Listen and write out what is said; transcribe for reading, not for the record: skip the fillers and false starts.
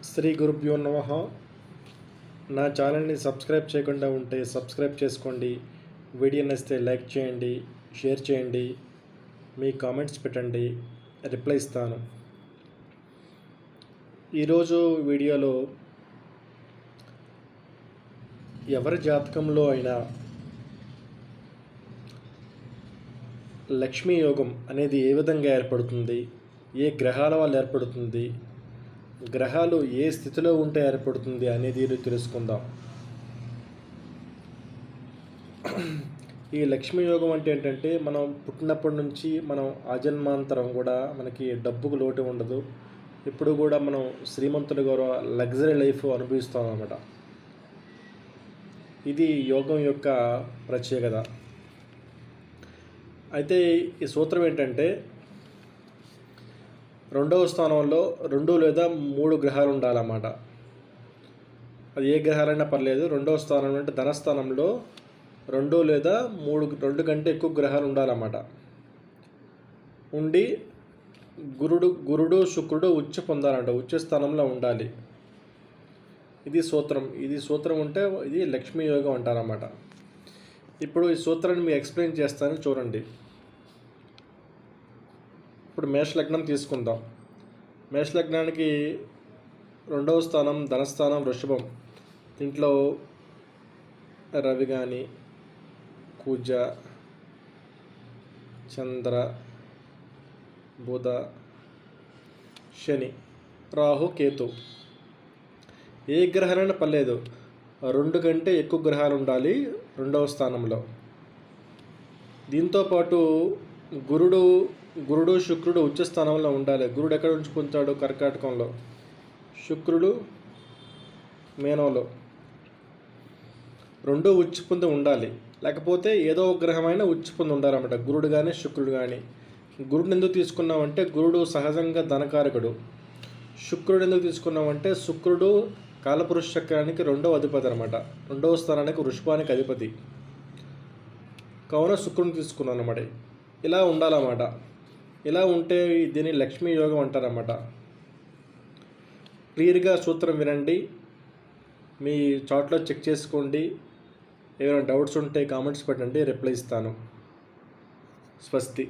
శ్రీ గురుభ్యో నమః. నా ఛానల్ని సబ్స్క్రైబ్ చేయకుండా ఉంటే సబ్స్క్రైబ్ చేసుకోండి. వీడియో నచ్చితే లైక్ చేయండి, షేర్ చేయండి, మీ కామెంట్స్ పెట్టండి, రిప్లై ఇస్తాను. ఈరోజు వీడియోలో ఎవరి జాతకంలో అయినా లక్ష్మీ యోగం అనేది ఏ విధంగా ఏర్పడుతుంది, ఏ గ్రహాల వల్ల ఏర్పడుతుంది, గ్రహాలు ఏ స్థితిలో ఉంటే ఏర్పడుతుంది అనేది తెలుసుకుందాం. ఈ లక్ష్మీ యోగం అంటే ఏంటంటే మనం పుట్టినప్పటి నుంచి మనం ఆజన్మాంతరం కూడా మనకి డబ్బుకు లోటు ఉండదు. ఇప్పుడు కూడా మనం శ్రీమంతులు గారు లగ్జరీ లైఫ్ అనుభవిస్తాం అన్నమాట. ఇది యోగం యొక్క ప్రత్యేకత. అయితే ఈ సూత్రం ఏంటంటే రెండవ స్థానంలో 2 లేదా 3 గ్రహాలు ఉండాలన్నమాట. అది ఏ గ్రహాలైనా పర్లేదు. రెండవ స్థానం అంటే ధనస్థానంలో 2 లేదా 2 కంటే ఎక్కువ గ్రహాలు ఉండాలన్నమాట. ఉండి గురుడు శుక్రుడు ఉచ్చ పొందాలంట, ఉచ్చ స్థానంలో ఉండాలి. ఇది సూత్రం ఉంటే ఇది లక్ష్మీ యోగం అంటారన్నమాట. ఇప్పుడు ఈ సూత్రాన్ని మీకు ఎక్స్ప్లెయిన్ చేస్తాను, చూడండి. ఇప్పుడు మేషలగ్నం తీసుకుందాం. మేషలగ్నానికి 2వ స్థానం ధనస్థానం వృషభం. దీంట్లో రవి కానీ, కుజ, చంద్ర, బుధ, శని, రాహు, కేతు ఏ గ్రహాలైనా పర్లేదు, 2 కంటే ఎక్కువ గ్రహాలు ఉండాలి 2వ స్థానంలో. దీంతోపాటు గురుడు శుక్రుడు ఉచ్చ స్థానంలో ఉండాలి. గురుడు ఎక్కడ ఉంచుకుంటాడు? కర్కాటకంలో. శుక్రుడు మేనంలో. 2 ఉచ్చి పొంది ఉండాలి. లేకపోతే ఏదో ఒక గ్రహమైన ఉచ్చి పొంది ఉండాలన్నమాట. గురుడు కానీ శుక్రుడు కానీ. గురుడిని ఎందుకు తీసుకున్నామంటే గురుడు సహజంగా ధనకారకుడు. శుక్రుడు ఎందుకు తీసుకున్నామంటే శుక్రుడు కాలపురుష చక్రానికి 2వ అధిపతి అనమాట. 2వ స్థానానికి వృషభానికి అధిపతి. కావున శుక్రుడిని తీసుకున్నాను అన్నమాట. ఇలా ఉండాలన్నమాట. ఇలా ఉంటే దీన్ని లక్ష్మీ యోగం అంటారన్నమాట. క్లియర్గా సూత్రం వినండి, మీ చాట్లో చెక్ చేసుకోండి. ఏమైనా డౌట్స్ ఉంటే కామెంట్స్ పెట్టండి, రిప్లై ఇస్తాను. స్వస్తి.